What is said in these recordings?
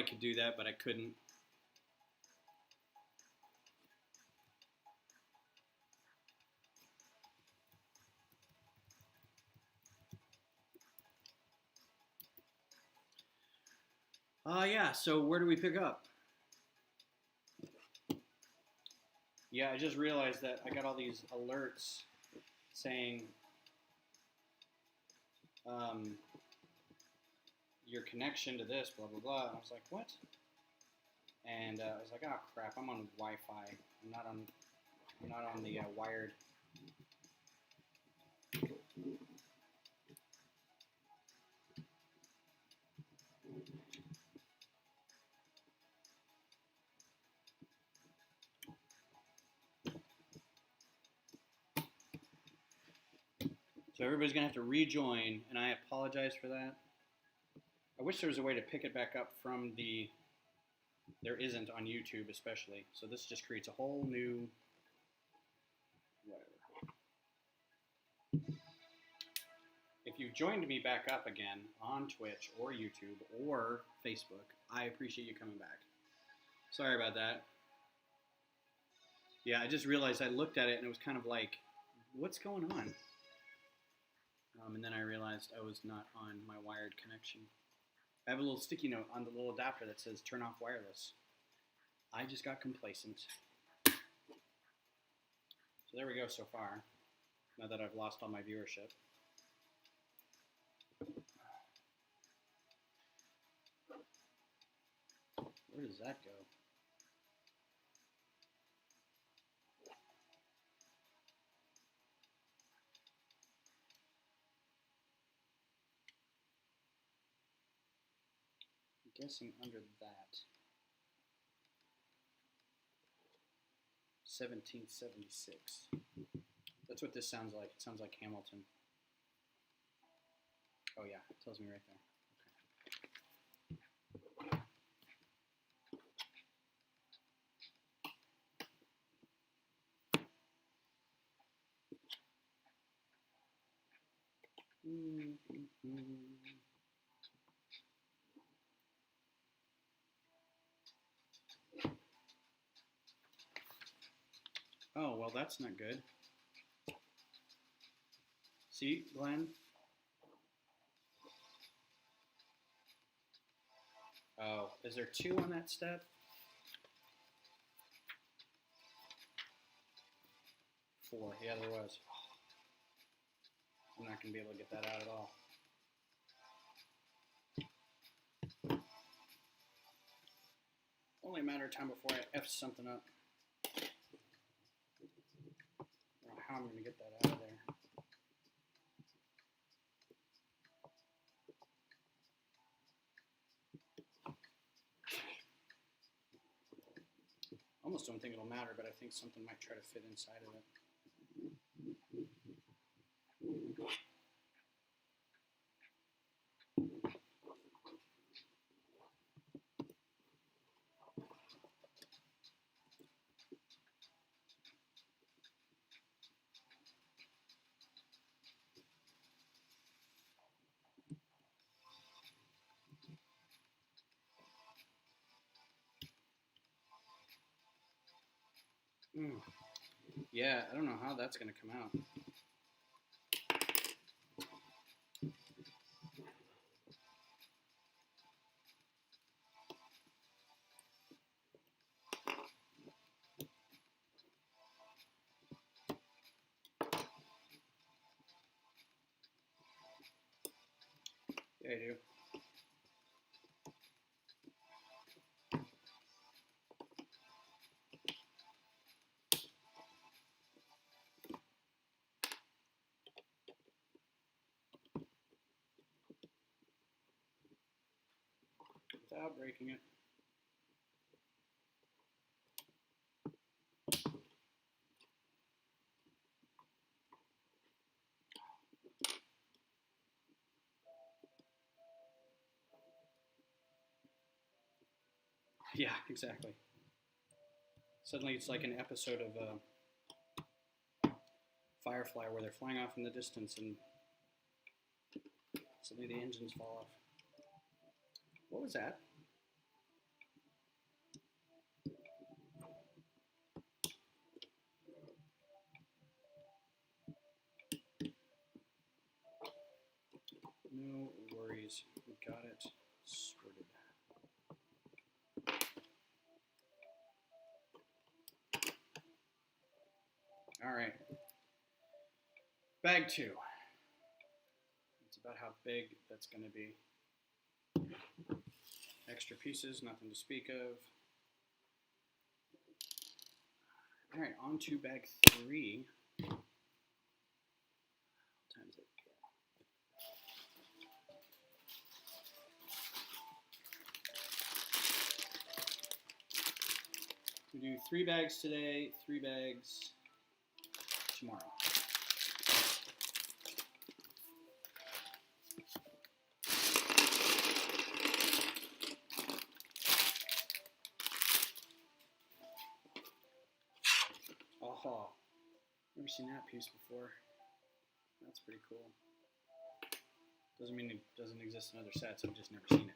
I could do that, but I couldn't. Yeah, so where do we pick up? Yeah, I just realized that I got all these alerts saying your connection to this, blah, blah, blah. And I was like, what? And I was like, oh crap, I'm on Wi-Fi. I'm not on the wired. So everybody's gonna have to rejoin, and I apologize for that. I wish there was a way to pick it back up from the. There isn't on YouTube, especially. So this just creates a whole new. Whatever. If you've joined me back up again on Twitch or YouTube or Facebook, I appreciate you coming back. Sorry about that. Yeah, I just realized I looked at it and it was kind of like, what's going on? And then I realized I was not on my wired connection. I have a little sticky note on the little adapter that says turn off wireless. I just got complacent. So there we go so far, now that I've lost all my viewership. Where does that go? I'm guessing under that. 1776. That's what this sounds like. It sounds like Hamilton. Oh yeah, it tells me right there. Oh, well, that's not good. See, Glenn? Oh, is there 2 on that step? 4, yeah, there was. I'm not going to be able to get that out at all. Only a matter of time before I F something up. I don't know how I'm going to get that out of there. Almost don't think it'll matter, but I think something might try to fit inside of it. Yeah, I don't know how that's going to come out. Yeah, I do. Without breaking it. Yeah, exactly. Suddenly it's like an episode of Firefly where they're flying off in the distance and suddenly the engines fall off. What was that? All right. Bag 2. It's about how big that's going to be. Extra pieces, nothing to speak of. All right, on to bag 3. What time is it? We do 3 bags today, 3 bags tomorrow. Oh, never seen that piece before. That's pretty cool. Doesn't mean it doesn't exist in other sets, I've just never seen it.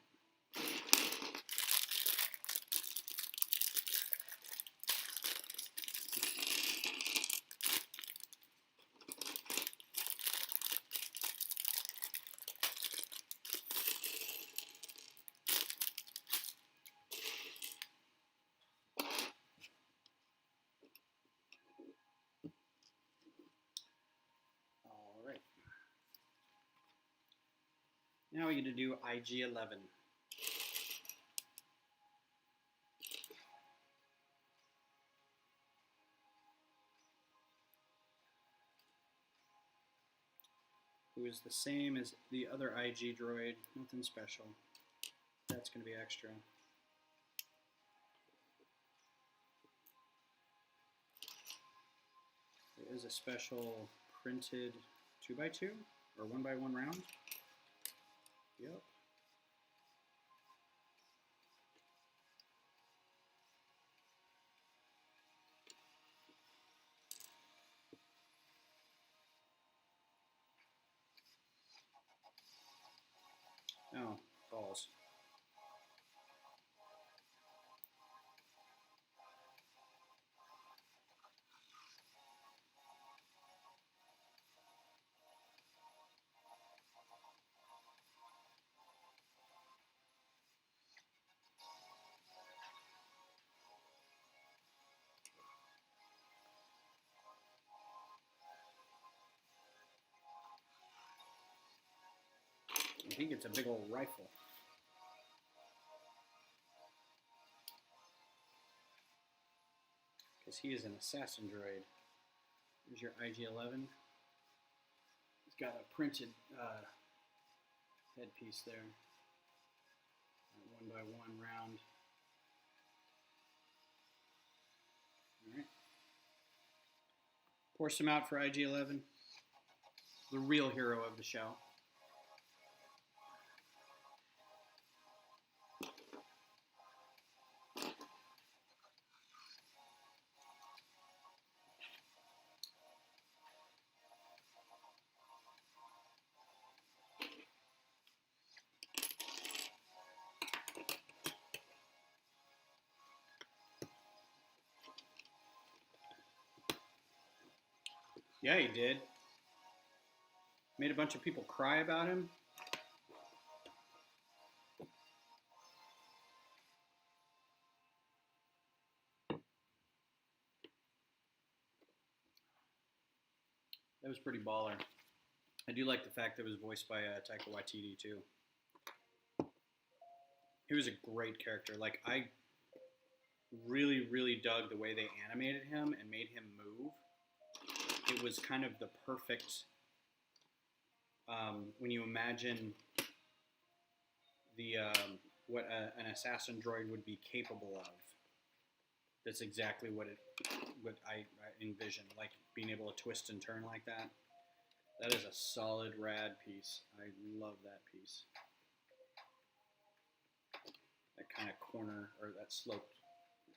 Now we get to do IG-11. Who is the same as the other IG droid, nothing special. That's going to be extra. There is a special printed 2x2 or 1x1 round. Yep. Oh, balls. I think it's a big old rifle. Because he is an assassin droid. Here's your IG-11. He's got a printed headpiece there. 1x1 round. Alright. Pour some out for IG-11. The real hero of the show. Yeah, he did. Made a bunch of people cry about him. That was pretty baller. I do like the fact that it was voiced by Taika Waititi too. He was a great character. Like, I really, really dug the way they animated him and made him move. It was kind of the perfect, when you imagine the what an assassin droid would be capable of. That's exactly what I envisioned, like being able to twist and turn like that. That is a solid, rad piece. I love that piece. That kind of corner, or that sloped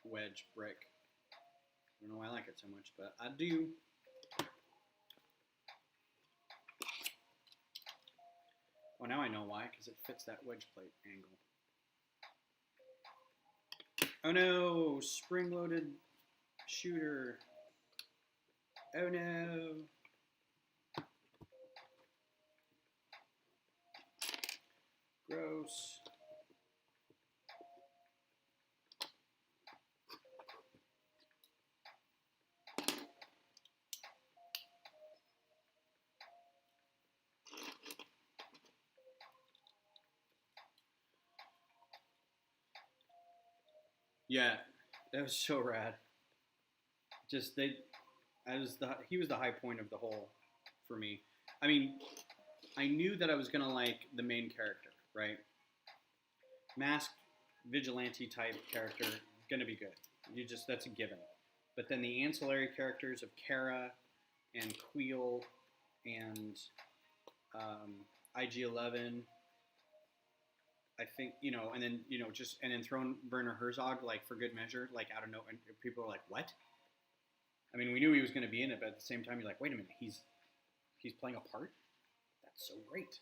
wedge brick. I don't know why I like it so much, but I do. Oh, now I know why, because it fits that wedge plate angle. Oh no, spring-loaded shooter. Oh no. Gross. Yeah, that was so rad. Just they, he was the high point of the whole for me. I mean, I knew that I was gonna like the main character, right? Masked vigilante type character, gonna be good. That's a given. But then the ancillary characters of Kara and Queel and IG-11, I think, and then and then thrown Werner Herzog like for good measure, like I don't know, and people are like, what? I mean, we knew he was going to be in it, but at the same time, you're like, wait a minute, he's playing a part. That's so great.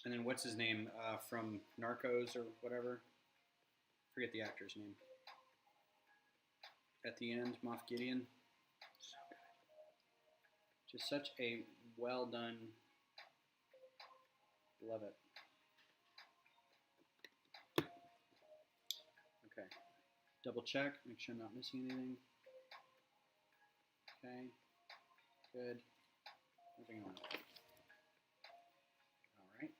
And then what's his name from Narcos or whatever? Forget the actor's name. At the end, Moff Gideon. So good. Just such a well done. Love it. Okay. Double check. Make sure I'm not missing anything. Okay. Good. Moving on. All right.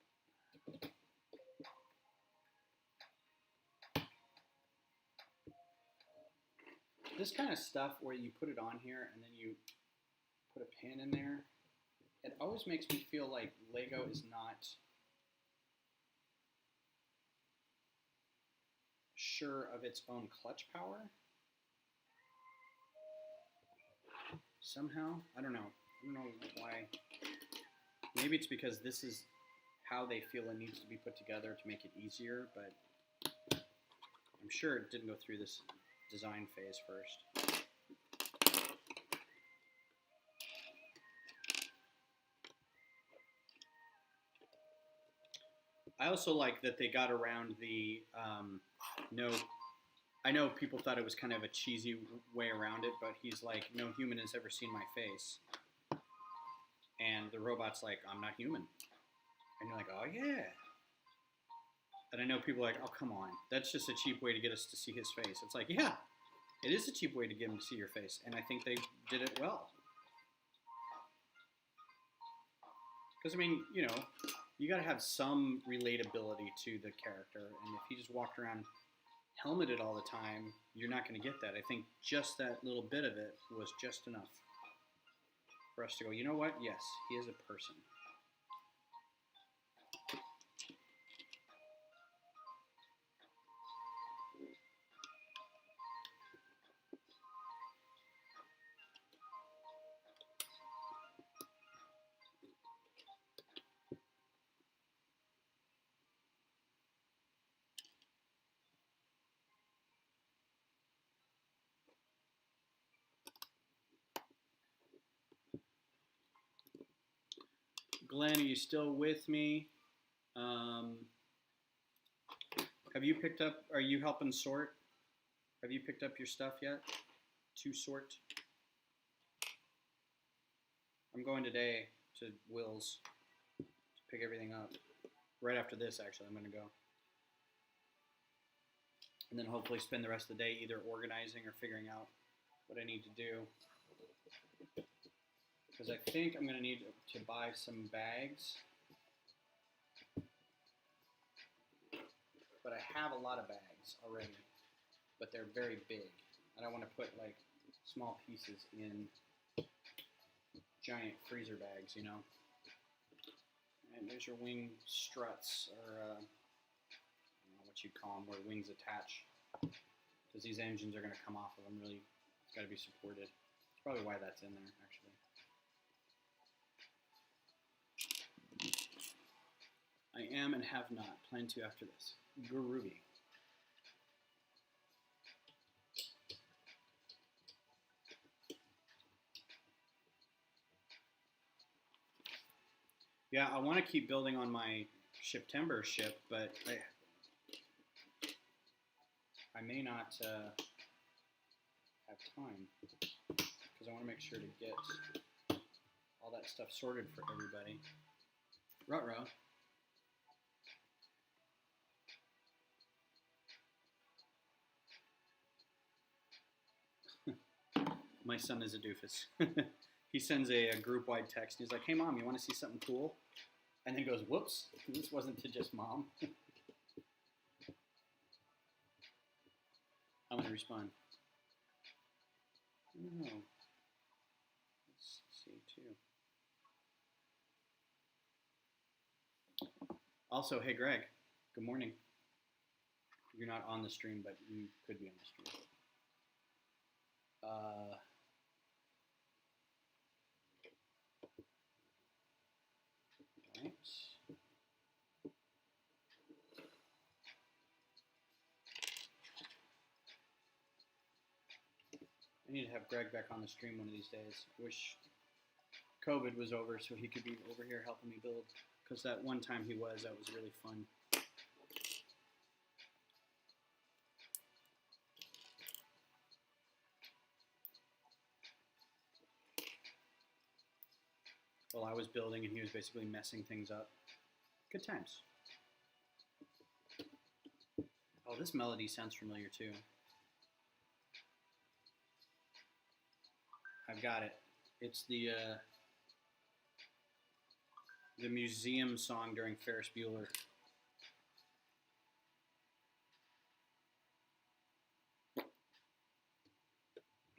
This kind of stuff where you put it on here and then you put a pin in there, it always makes me feel like Lego is not sure of its own clutch power. Somehow, I don't know why. Maybe it's because this is how they feel it needs to be put together to make it easier, but I'm sure it didn't go through this design phase first. I also like that they got around the no. I know people thought it was kind of a cheesy way around it, but he's like, no human has ever seen my face. And the robot's like, I'm not human. And you're like, oh yeah. And I know people are like, oh come on, that's just a cheap way to get us to see his face. It's like, yeah, it is a cheap way to get him to see your face. And I think they did it well. Because, I mean, you got to have some relatability to the character. And if he just walked around helmeted all the time, you're not going to get that. I think just that little bit of it was just enough for us to go, you know what? Yes, he is a person. Glenn, are you still with me? Have you picked up, are you helping sort? Have you picked up your stuff yet to sort? I'm going today to Will's to pick everything up. Right after this, actually, I'm going to go. And then hopefully spend the rest of the day either organizing or figuring out what I need to do. Because I think I'm going to need to buy some bags. But I have a lot of bags already. But they're very big. And I want to put like small pieces in giant freezer bags, And there's your wing struts, or I don't know what you call them, where wings attach. Because these engines are going to come off of them. Really, it's got to be supported. That's probably why that's in there, actually. I am and have not. Plan to after this. Groovy. Yeah, I want to keep building on my September ship, but I may not have time because I want to make sure to get all that stuff sorted for everybody. Ruh-roh. My son is a doofus. He sends a group-wide text. He's like, hey, Mom, you want to see something cool? And then goes, whoops, this wasn't to just Mom. to respond? I don't know. Let's see too. Also, hey Greg, good morning. You're not on the stream, but you could be on the stream. Right. I need to have Greg back on the stream one of these days. I wish COVID was over so he could be over here helping me build. Because that one time he was, that was really fun. Well, I was building and he was basically messing things up. Good times. Oh, this melody sounds familiar too. I've got it. It's the museum song during Ferris Bueller.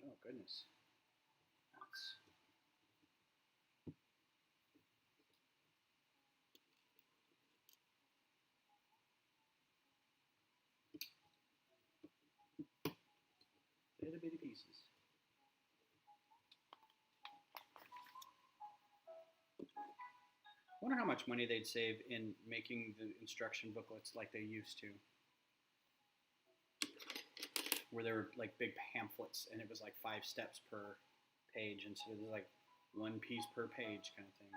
Oh goodness. That's... Little bitty pieces. I wonder how much money they'd save in making the instruction booklets like they used to. Where there were like big pamphlets and it was like 5 steps per page instead of like 1 piece per page kind of thing.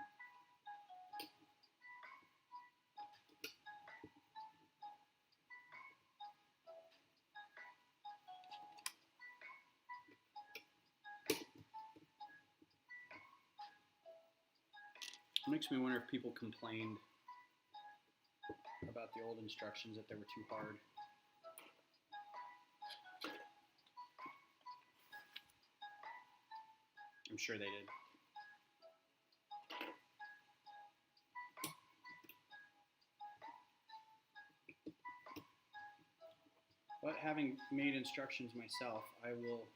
It makes me wonder if people complained about the old instructions that they were too hard. I'm sure they did. But having made instructions myself, I will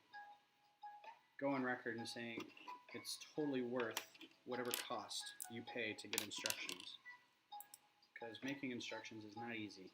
go on record and saying it's totally worth whatever cost you pay to get instructions. Because making instructions is not easy.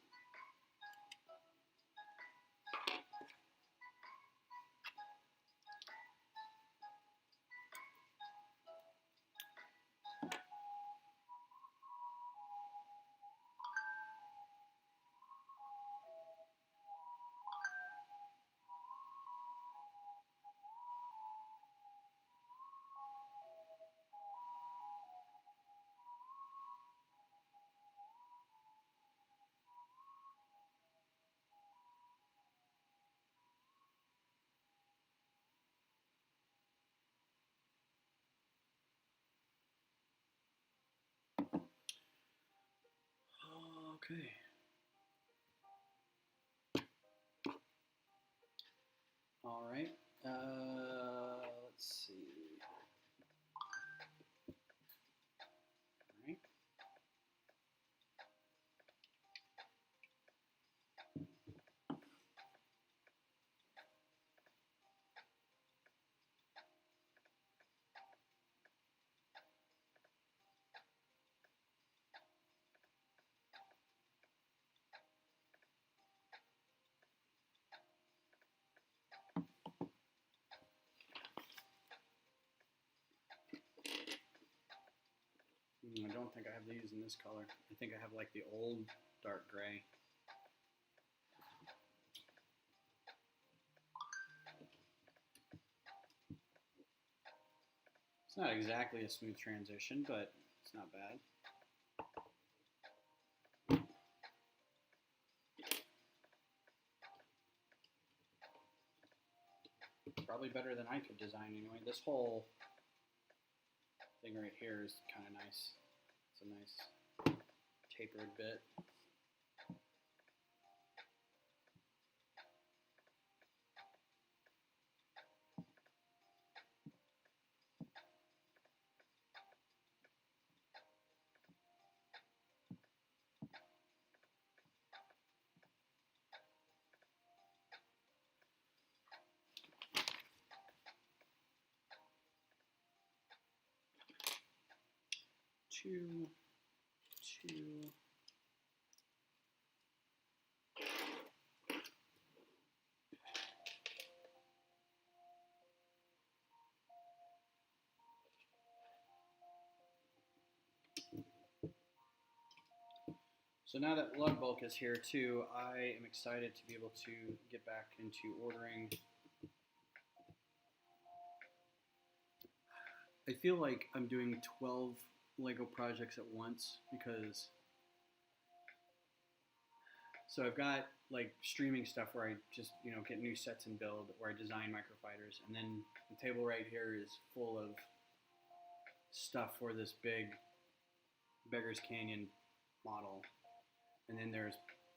Okay. All right. Let's see. All right. I don't think I have these in this color. I think I have like the old dark gray. It's not exactly a smooth transition, but it's not bad. Probably better than I could design anyway. This whole thing right here is kind of nice. It's a nice tapered bit. 2, 2. So now that lug bulk is here too, I am excited to be able to get back into ordering. I feel like I'm doing 12 Lego projects at once because, so I've got like streaming stuff where I just, get new sets and build, where I design microfighters, and then the table right here is full of stuff for this big Beggar's Canyon model. And then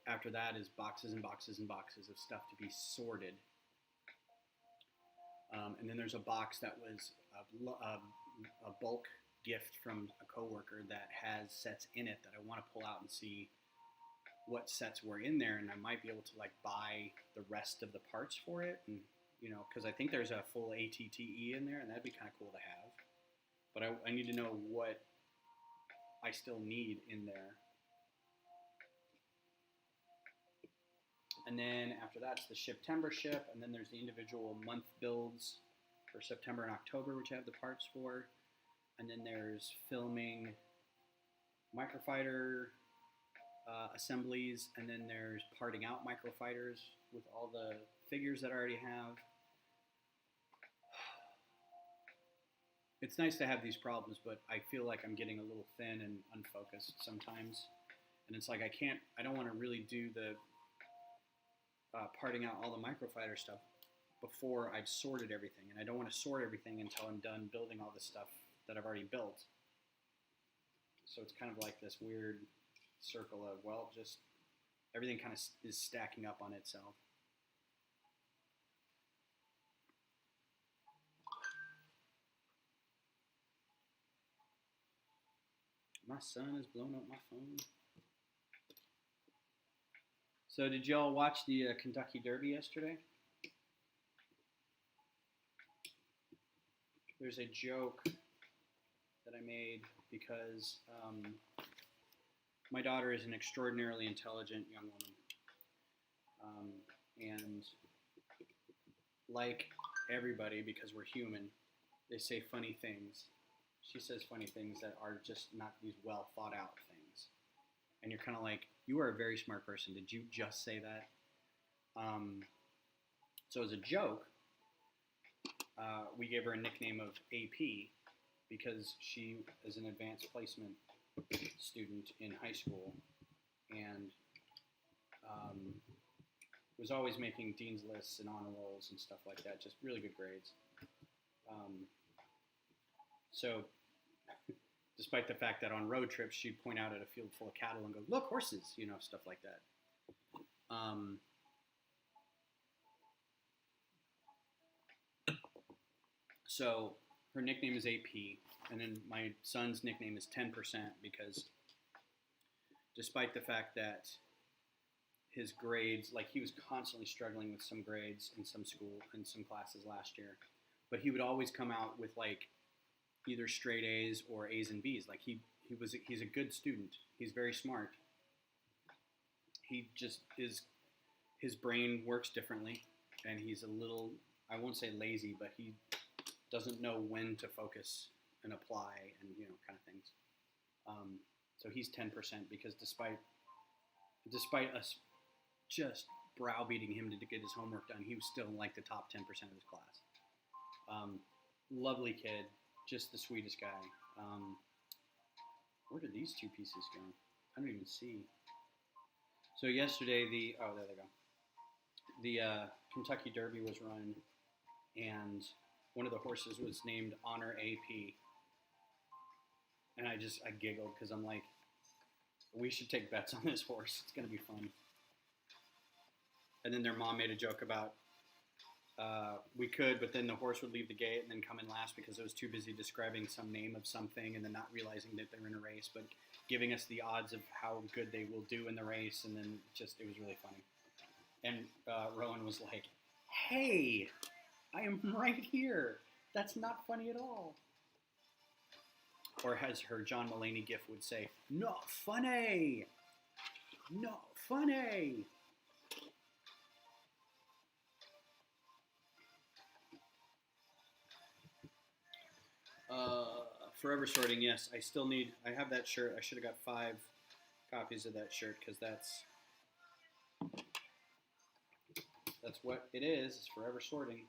after that is boxes and boxes and boxes of stuff to be sorted. And then there's a box that was a bulk gift from a coworker that has sets in it that I want to pull out and see what sets were in there, and I might be able to like buy the rest of the parts for it, and because I think there's a full ATTE in there, and that'd be kind of cool to have. But I need to know what I still need in there. And then after that's the September ship, and then there's the individual month builds for September and October, which I have the parts for. And then there's filming microfighter assemblies, and then there's parting out microfighters with all the figures that I already have. It's nice to have these problems, but I feel like I'm getting a little thin and unfocused sometimes. And it's like I don't want to really do the parting out all the microfighter stuff before I've sorted everything. And I don't want to sort everything until I'm done building all the stuff that I've already built. So it's kind of like this weird circle of, well, just everything kind of is stacking up on itself. My son has blown up my phone. So did y'all watch the Kentucky Derby yesterday? There's a joke that I made because my daughter is an extraordinarily intelligent young woman. And like everybody, because we're human, they say funny things. She says funny things that are just not these well thought out things. And you're kind of like, you are a very smart person. Did you just say that? So as a joke, we gave her a nickname of AP because she is an advanced placement student in high school and was always making dean's lists and honor rolls and stuff like that, just really good grades. So despite the fact that on road trips she'd point out at a field full of cattle and go, look, horses, stuff like that. So her nickname is AP, and then my son's nickname is 10% because despite the fact that his grades, like he was constantly struggling with some grades in some school, in some classes last year, but he would always come out with like either straight A's or A's and B's. Like he's a good student. He's very smart. He just his brain works differently, and he's a little, I won't say lazy, but he doesn't know when to focus and apply and kind of things. So he's 10% because despite us just browbeating him to get his homework done, he was still in like the top 10% of his class. Lovely kid, just the sweetest guy. Where did these two pieces go? I don't even see. So yesterday there they go. The Kentucky Derby was run, and one of the horses was named Honor AP. And I giggled because I'm like, we should take bets on this horse. It's going to be fun. And then their mom made a joke about, we could, but then the horse would leave the gate and then come in last because it was too busy describing some name of something and then not realizing that they were in a race, but giving us the odds of how good they will do in the race. And then it was really funny. And Rowan was like, hey, I am right here. That's not funny at all. Or as her John Mulaney gif would say, not funny! Not funny! Forever sorting, yes. I have that shirt. I should have got 5 copies of that shirt because that's what it is. It's forever sorting.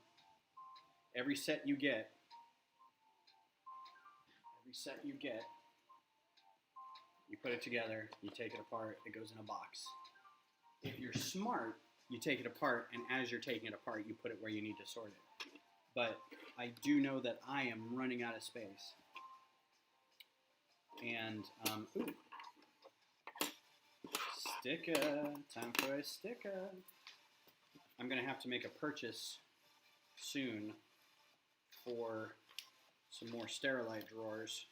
Every set you get, you put it together, you take it apart, it goes in a box. If you're smart, you take it apart, and as you're taking it apart, you put it where you need to sort it. But I do know that I am running out of space. And, ooh. Sticker, time for a sticker. I'm going to have to make a purchase soon for some more Sterilite drawers.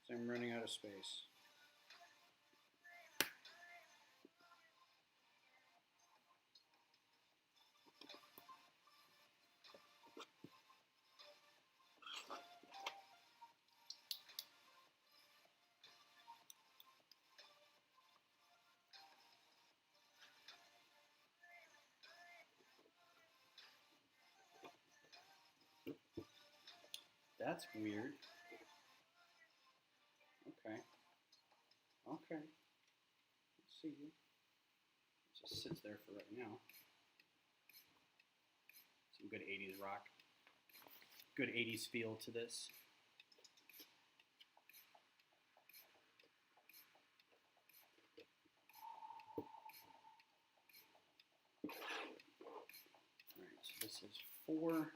So I'm running out of space. That's weird. Okay. Okay. Let's see. It just sits there for right now. Some good 80s rock. Good 80s feel to this. Alright, so this is 4.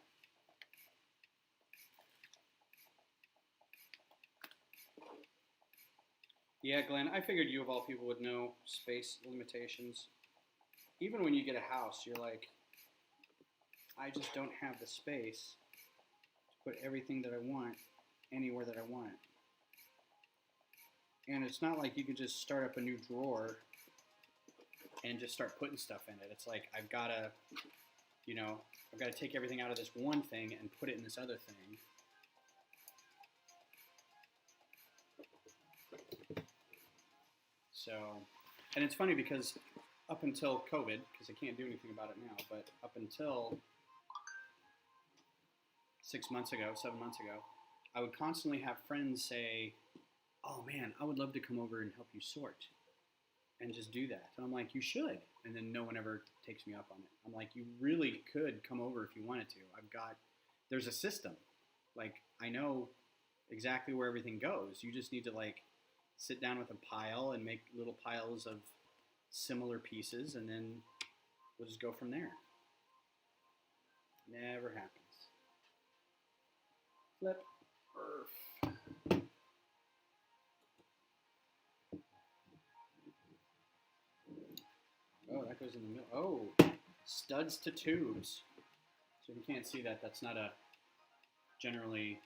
Yeah, Glenn, I figured you of all people would know space limitations. Even when you get a house, you're like, I just don't have the space to put everything that I want anywhere that I want it. And it's not like you could just start up a new drawer and just start putting stuff in it. It's like I've got to take everything out of this one thing and put it in this other thing. So, and it's funny because up until COVID, because I can't do anything about it now, but up until 7 months ago, I would constantly have friends say, oh man, I would love to come over and help you sort and just do that. And I'm like, you should. And then no one ever takes me up on it. I'm like, you really could come over if you wanted to. There's a system. Like, I know exactly where everything goes. You just need to sit down with a pile and make little piles of similar pieces, and then we'll just go from there. Never happens. Flip. Earth. Oh, that goes in the middle. Oh, studs to tubes. So if you can't see that, that's not a generally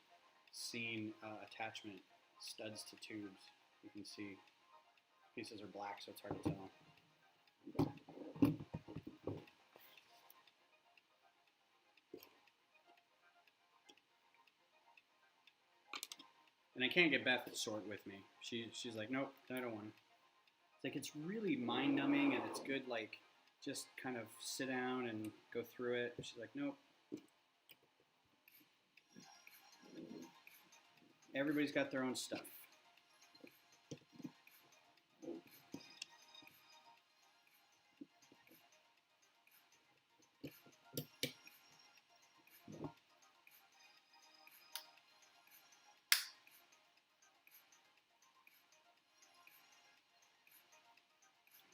seen attachment. Studs to tubes. You can see pieces are black, so it's hard to tell. And I can't get Beth to sort with me. She's like, nope, I don't want to. It's like, it's really mind-numbing, and it's good, just kind of sit down and go through it. She's like, nope. Everybody's got their own stuff.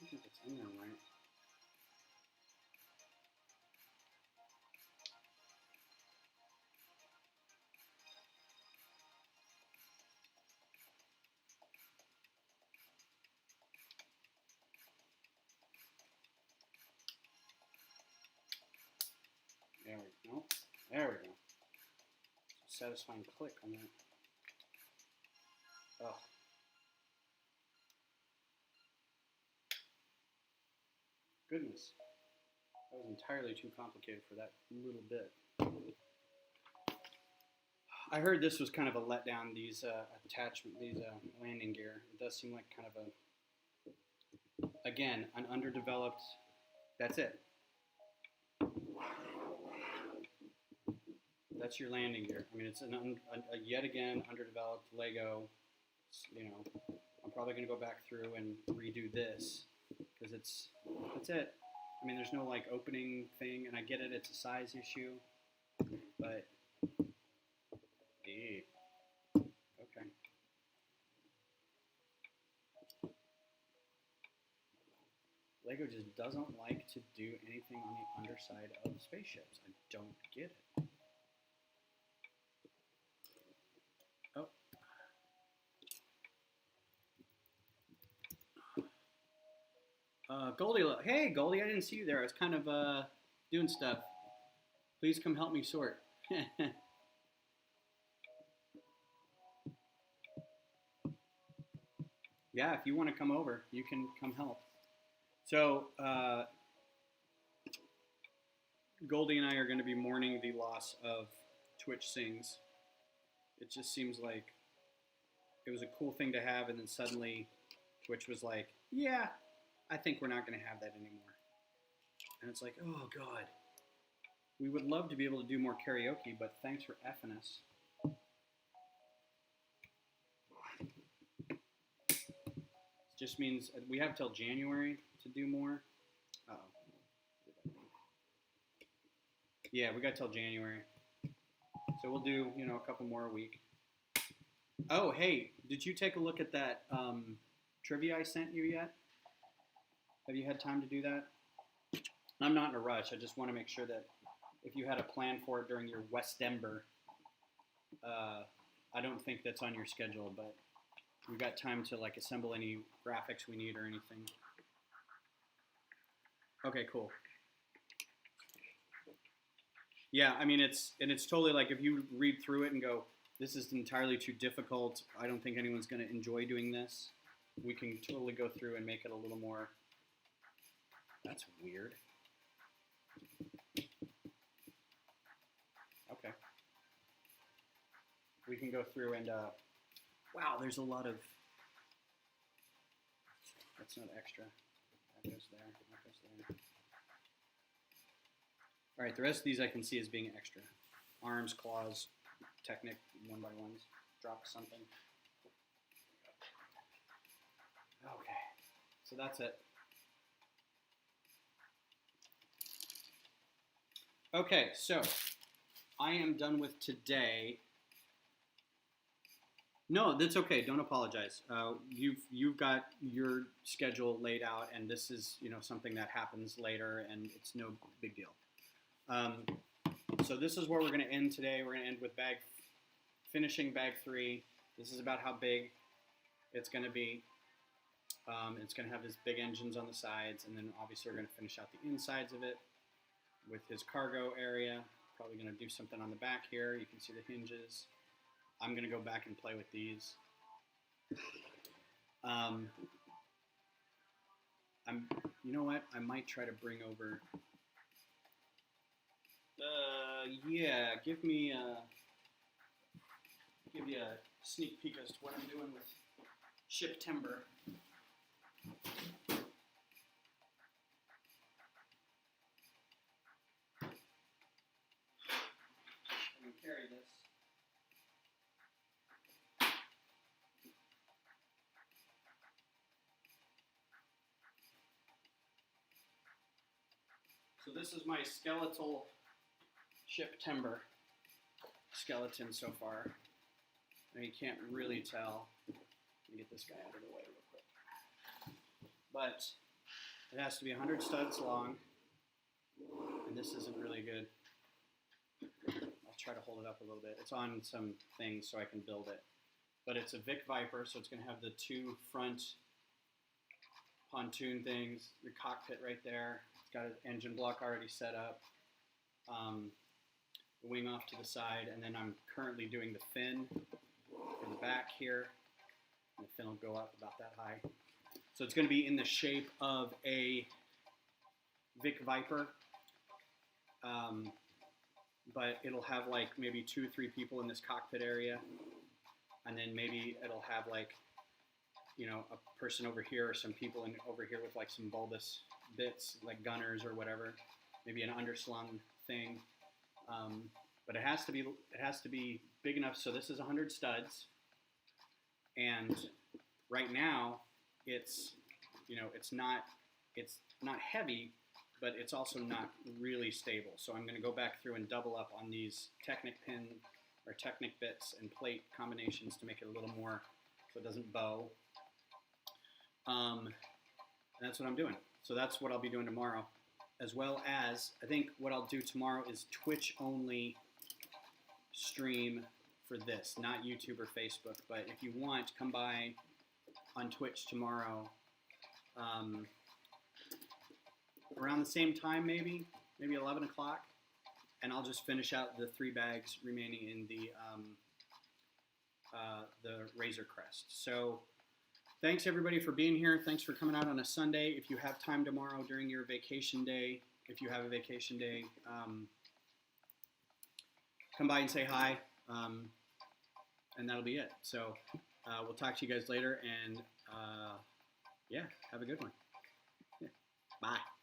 I think it's in there right. There we go. There we go. Satisfying click on that. Oh. Goodness. That was entirely too complicated for that little bit. I heard this was kind of a letdown, these landing gear. It does seem like kind of again, an underdeveloped, that's it. That's your landing gear. I mean, it's a yet again underdeveloped Lego. I'm probably going to go back through and redo this because that's it. I mean, there's no like opening thing, and I get it, it's a size issue, but okay. Lego just doesn't like to do anything on the underside of spaceships. I don't get it. Goldie, hey Goldie, I didn't see you there. I was kind of doing stuff. Please come help me sort. Yeah, if you want to come over, you can come help. So Goldie and I are going to be mourning the loss of Twitch Sings. It just seems like it was a cool thing to have, and then suddenly Twitch was like, yeah, I think we're not going to have that anymore. And it's like, oh, God. We would love to be able to do more karaoke, but thanks for effing us. It just means we have till January to do more. Uh-oh. Yeah, we got till January. So we'll do, a couple more a week. Oh, hey, did you take a look at that trivia I sent you yet? Have you had time to do that? I'm not in a rush. I just want to make sure that if you had a plan for it during your Westember, I don't think that's on your schedule, but we've got time to like assemble any graphics we need or anything. Okay, cool. Yeah, I mean, it's totally like if you read through it and go, this is entirely too difficult, I don't think anyone's going to enjoy doing this, we can totally go through and make it a little more. That's weird. Okay. We can go through and, wow, there's a lot of, that's not extra. That goes there, that goes there. All right, the rest of these I can see as being extra. Arms, claws, Technic, 1x1s, drop something. Okay, so that's it. Okay, so I am done with today. No, that's okay. Don't apologize. You've got your schedule laid out, and this is something that happens later, and it's no big deal. So this is where we're going to end today. We're going to end with finishing bag 3. This is about how big it's going to be. It's going to have these big engines on the sides, and then obviously we're going to finish out the insides of it with his cargo area. Probably going to do something on the back here. You can see the hinges. I'm going to go back and play with these. You know what? I might try to bring over. Yeah, give you a sneak peek as to what I'm doing with ship timber. I can carry this. So this is my skeletal ship timber skeleton so far. And you can't really tell. Let me get this guy out of the way real quick. But it has to be 100 studs long, and this isn't really good. I'll try to hold it up a little bit. It's on some things so I can build it. But it's a Vic Viper, so it's going to have the 2 front pontoon things, your cockpit right there. It's got an engine block already set up. The wing off to the side, and then I'm currently doing the fin in the back here. And the fin will go up about that high. So it's going to be in the shape of a Vic Viper, but it'll have like maybe 2 or 3 people in this cockpit area, and then maybe it'll have like, you know, a person over here or some people over here with like some bulbous bits, like gunners or whatever, maybe an underslung thing. But it has to be big enough. So this is 100 studs, and right now it's, you know, it's not heavy, but it's also not really stable. So I'm going to go back through and double up on these Technic pin or Technic bits and plate combinations to make it a little more so it doesn't bow. And that's what I'm doing. So that's what I'll be doing tomorrow, as well as I think what I'll do tomorrow is Twitch only stream for this, not YouTube or Facebook. But if you want, come by on Twitch tomorrow. Around the same time, maybe 11 o'clock, and I'll just finish out the 3 bags remaining in the Razor Crest. So thanks everybody for being here. Thanks for coming out on a Sunday. If you have time tomorrow during your vacation day, if you have a vacation day, come by and say hi, and that'll be it. So we'll talk to you guys later, and yeah, have a good one. Yeah. Bye.